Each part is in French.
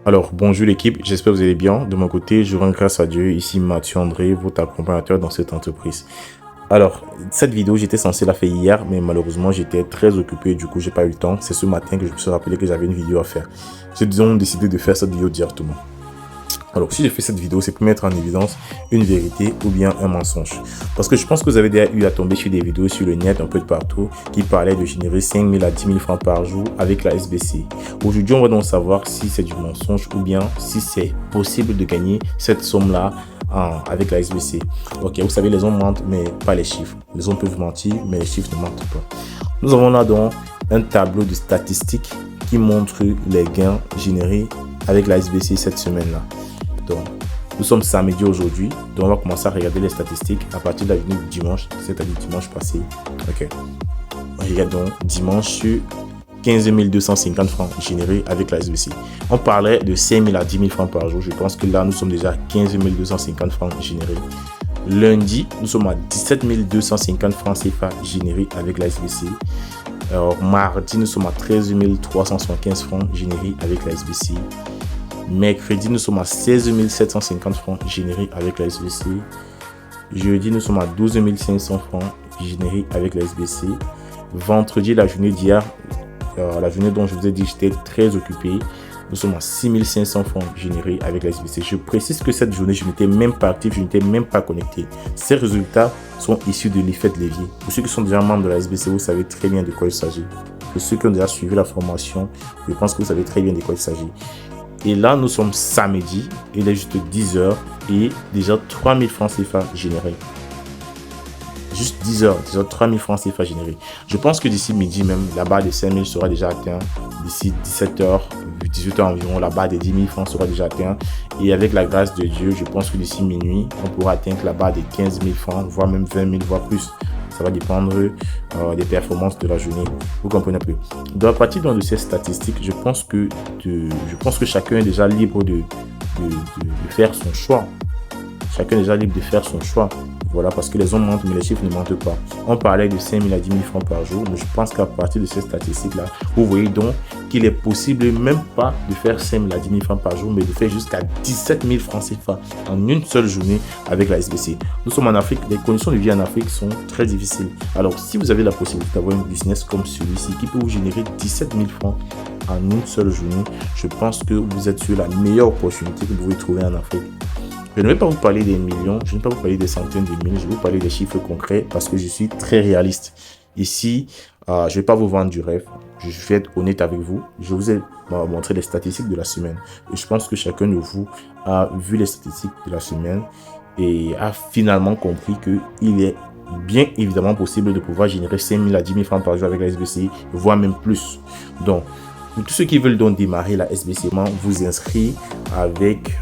Alors, bonjour l'équipe, j'espère que vous allez bien. De mon côté, je rends grâce à Dieu. Ici Mathieu André, votre accompagnateur dans cette entreprise. Alors, cette vidéo, j'étais censé la faire hier, mais malheureusement, j'étais très occupé. Du coup, j'ai pas eu le temps. C'est ce matin que je me suis rappelé que j'avais une vidéo à faire. J'ai donc décidé de faire cette vidéo directement. Alors, si j'ai fait cette vidéo, c'est pour mettre en évidence une vérité ou bien un mensonge. Parce que je pense que vous avez déjà eu à tomber sur des vidéos sur le net, un peu de partout, qui parlaient de générer 5 000 à 10 000 francs par jour avec la SBC. Aujourd'hui, on va donc savoir si c'est du mensonge ou bien si c'est possible de gagner cette somme-là avec la SBC. Ok, vous savez, les hommes mentent, mais pas les chiffres. Les hommes peuvent mentir, mais les chiffres ne mentent pas. Nous avons là donc un tableau de statistiques qui montre les gains générés avec la SBC cette semaine-là. Donc, nous sommes samedi aujourd'hui, donc on va commencer à regarder les statistiques à partir de la journée du dimanche, c'est-à-dire dimanche passé. Ok. On regarde donc dimanche sur 15 250 francs générés avec la SBC. On parlait de 5 000 à 10 000 francs par jour. Je pense que là, nous sommes déjà à 15 250 francs générés. Lundi, nous sommes à 17 250 francs CFA générés avec la SBC. Alors, mardi, nous sommes à 13 375 francs générés avec la SBC. Mercredi, nous sommes à 16 750 francs générés avec la SBC. Jeudi, nous sommes à 12 500 francs générés avec la SBC. Vendredi, la journée d'hier, la journée dont je vous ai dit j'étais très occupé, nous sommes à 6 500 francs générés avec la SBC. Je précise que cette journée, je n'étais même pas actif, je n'étais même pas connecté. Ces résultats sont issus de l'effet de levier. Pour ceux qui sont déjà membres de la SBC, vous savez très bien de quoi il s'agit. Pour ceux qui ont déjà suivi la formation, je pense que vous savez très bien de quoi il s'agit. Et là, nous sommes samedi, il est juste 10h et déjà 3000 francs CFA générés. Juste 10h, déjà 3000 francs CFA générés. Je pense que d'ici midi même, la barre des 5000 sera déjà atteinte. D'ici 17h, 18h environ, la barre des 10 000 francs sera déjà atteinte. Et avec la grâce de Dieu, je pense que d'ici minuit, on pourra atteindre la barre des 15 000 francs, voire même 20 000, voire plus. Ça va dépendre des performances de la journée. Vous comprenez un peu. Donc, à partir de ces statistiques, je pense que chacun est déjà libre de faire son choix. Chacun est déjà libre de faire son choix. Voilà, parce que les hommes mentent, mais les chiffres ne mentent pas. On parlait de 5 000 à 10 000 francs par jour, mais je pense qu'à partir de ces statistiques-là, vous voyez donc qu'il est possible même pas de faire 5 000 à 10 000 francs par jour, mais de faire jusqu'à 17 000 francs CFA en une seule journée avec la SBC. Nous sommes en Afrique, les conditions de vie en Afrique sont très difficiles. Alors, si vous avez la possibilité d'avoir un business comme celui-ci qui peut vous générer 17 000 francs en une seule journée, je pense que vous êtes sur la meilleure opportunité que vous pouvez trouver en Afrique. Je ne vais pas vous parler des millions, je ne vais pas vous parler des centaines de millions, je vais vous parler des chiffres concrets parce que je suis très réaliste. Ici, je ne vais pas vous vendre du rêve, je vais être honnête avec vous. Je vous ai montré les statistiques de la semaine et je pense que chacun de vous a vu les statistiques de la semaine et a finalement compris qu'il est bien évidemment possible de pouvoir générer 5 000 à 10 000 francs par jour avec la SBC, voire même plus. Donc, pour tous ceux qui veulent donc démarrer la SBC, vous inscrire avec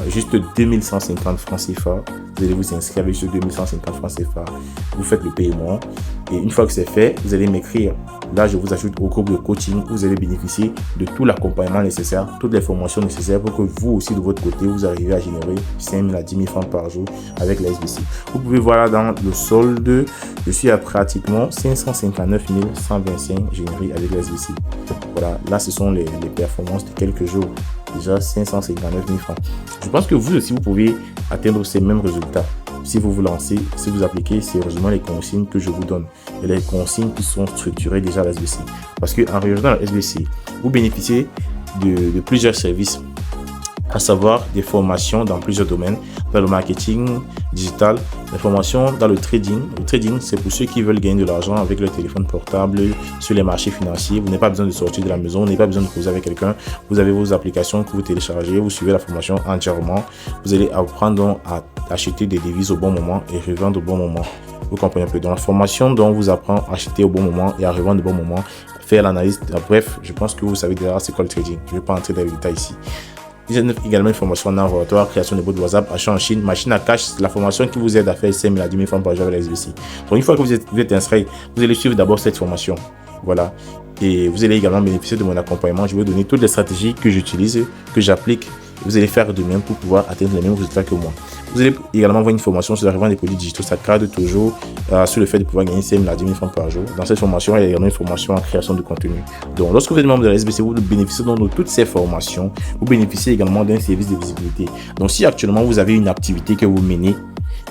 juste 2150 francs CFA. Vous allez vous inscrire avec juste 2150 francs CFA. Vous faites le paiement. Et une fois que c'est fait, vous allez m'écrire. Là, je vous ajoute au groupe de coaching. Vous allez bénéficier de tout l'accompagnement nécessaire, toutes les formations nécessaires pour que vous aussi, de votre côté, vous arrivez à générer 5 000 à 10 000 francs par jour avec la SBC. Vous pouvez voir là dans le solde, je suis à pratiquement 559 125 générés avec la SBC. Voilà, là, ce sont les performances de quelques jours. Déjà 559 000 francs. Je pense que vous aussi, vous pouvez atteindre ces mêmes résultats. Si vous vous lancez, si vous appliquez sérieusement les consignes que je vous donne. Et les consignes qui sont structurées déjà à la SBC. Parce qu'en regardant la SBC, vous bénéficiez de plusieurs services, à savoir des formations dans plusieurs domaines, dans le marketing digital, des formations dans le trading. Le trading, c'est pour ceux qui veulent gagner de l'argent avec leur téléphone portable sur les marchés financiers. Vous n'avez pas besoin de sortir de la maison, vous n'avez pas besoin de causer avec quelqu'un. Vous avez vos applications que vous téléchargez, vous suivez la formation entièrement. Vous allez apprendre donc à acheter des devises au bon moment et revendre au bon moment. Vous comprenez un peu. Dans la formation, dont on vous apprend à acheter au bon moment et à revendre au bon moment, faire l'analyse. Bref, je pense que vous savez déjà c'est quoi le trading. Je ne vais pas entrer dans les détails ici. Il y a également une formation en laboratoire, création de bots de WhatsApp, achat en Chine, machine à cash, la formation qui vous aide à faire 5 000 à 10 000 francs par jour avec la SBC. Donc, une fois que vous êtes inscrit, vous allez suivre d'abord cette formation. Voilà. Et vous allez également bénéficier de mon accompagnement. Je vais vous donner toutes les stratégies que j'utilise, que j'applique Vous allez faire de même pour pouvoir atteindre les mêmes résultats que moi. Vous allez également avoir une formation sur la revente des produits digitaux. Ça cadre toujours sur le fait de pouvoir gagner 5 000 à 10 000 francs par jour. Dans cette formation, il y a également une formation en création de contenu. Donc, lorsque vous êtes membre de la SBC, vous bénéficiez donc de toutes ces formations. Vous bénéficiez également d'un service de visibilité. Donc, si actuellement vous avez une activité que vous menez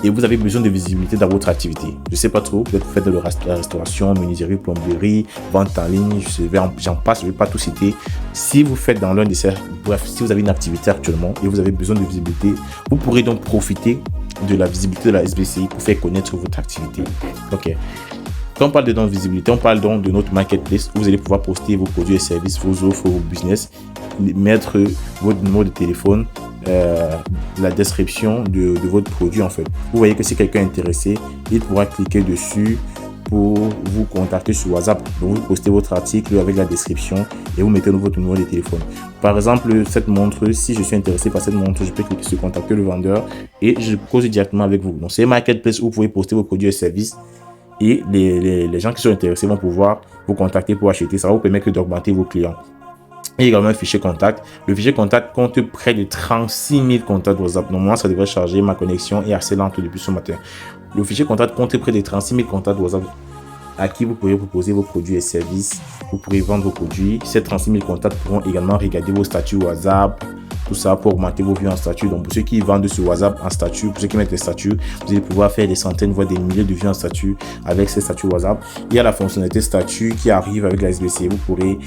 et vous avez besoin de visibilité dans votre activité, je ne sais pas trop, peut-être vous faites de la restauration, menuiserie, plomberie, vente en ligne, j'en passe, je ne vais pas tout citer. Si vous faites dans l'un de ces, bref, si vous avez une activité actuellement et vous avez besoin de visibilité, vous pourrez donc profiter de la visibilité de la SBC pour faire connaître votre activité. Ok. Quand on parle de visibilité, on parle donc de notre marketplace où vous allez pouvoir poster vos produits et services, vos offres, vos business, mettre votre numéro de téléphone, la description de votre produit en fait. Vous voyez que si quelqu'un est intéressé, il pourra cliquer dessus pour vous contacter sur WhatsApp. Donc vous postez votre article avec la description et vous mettez votre numéro de téléphone. Par exemple, cette montre, si je suis intéressé par cette montre, je peux cliquer sur contacter le vendeur et je cause directement avec vous. Donc c'est marketplace où vous pouvez poster vos produits et services. Et les gens qui sont intéressés vont pouvoir vous contacter pour acheter. Ça va vous permettre d'augmenter vos clients. Et également un fichier contact. Le fichier contact compte près de 36 000 contacts WhatsApp. Normalement, ça devrait charger. Ma connexion est assez lente depuis ce matin. Le fichier contact compte près de 36 000 contacts WhatsApp à qui vous pourrez proposer vos produits et services. Vous pourrez vendre vos produits. Ces 36 000 contacts pourront également regarder vos statuts WhatsApp. Tout ça pour augmenter vos vues en statut. Donc pour ceux qui vendent sur WhatsApp en statut, pour ceux qui mettent des statuts, vous allez pouvoir faire des centaines voire des milliers de vues en statut avec ces statuts WhatsApp. Il y a la fonctionnalité statut qui arrive avec la SBC. Vous pourrez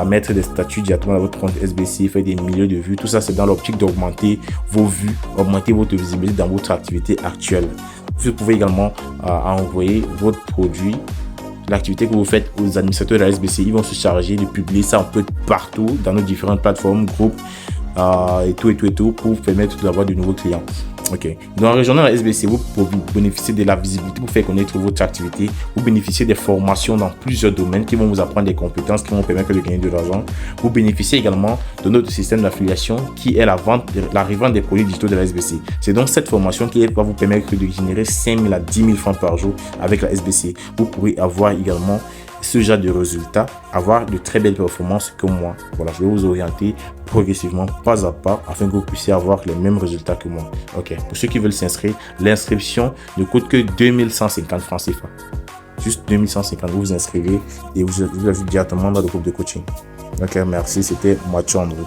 mettre des statuts directement dans votre compte SBC, faire des milliers de vues. Tout ça c'est dans l'optique d'augmenter vos vues, augmenter votre visibilité dans votre activité actuelle. Vous pouvez également envoyer votre produit, l'activité que vous faites aux administrateurs de la SBC. Ils vont se charger de publier ça un peu partout dans nos différentes plateformes, groupes et tout pour permettre d'avoir de nouveaux clients. Ok. Dans la région de la SBC, vous bénéficiez de la visibilité pour faire connaître votre activité. Vous bénéficiez des formations dans plusieurs domaines qui vont vous apprendre des compétences qui vont vous permettre de gagner de l'argent. Vous bénéficiez également de notre système d'affiliation qui est la revente des produits digitaux de la SBC. C'est donc cette formation qui va vous permettre de générer 5 000 à 10 000 francs par jour avec la SBC. Vous pourrez avoir également ce genre de résultats, avoir de très belles performances que moi. Voilà, je vais vous orienter progressivement, pas à pas, afin que vous puissiez avoir les mêmes résultats que moi. Ok, pour ceux qui veulent s'inscrire, l'inscription ne coûte que 2150 francs CFA. Juste 2150, vous vous inscrivez et vous ajoutez directement dans le groupe de coaching. Ok, merci, c'était Mathieu André.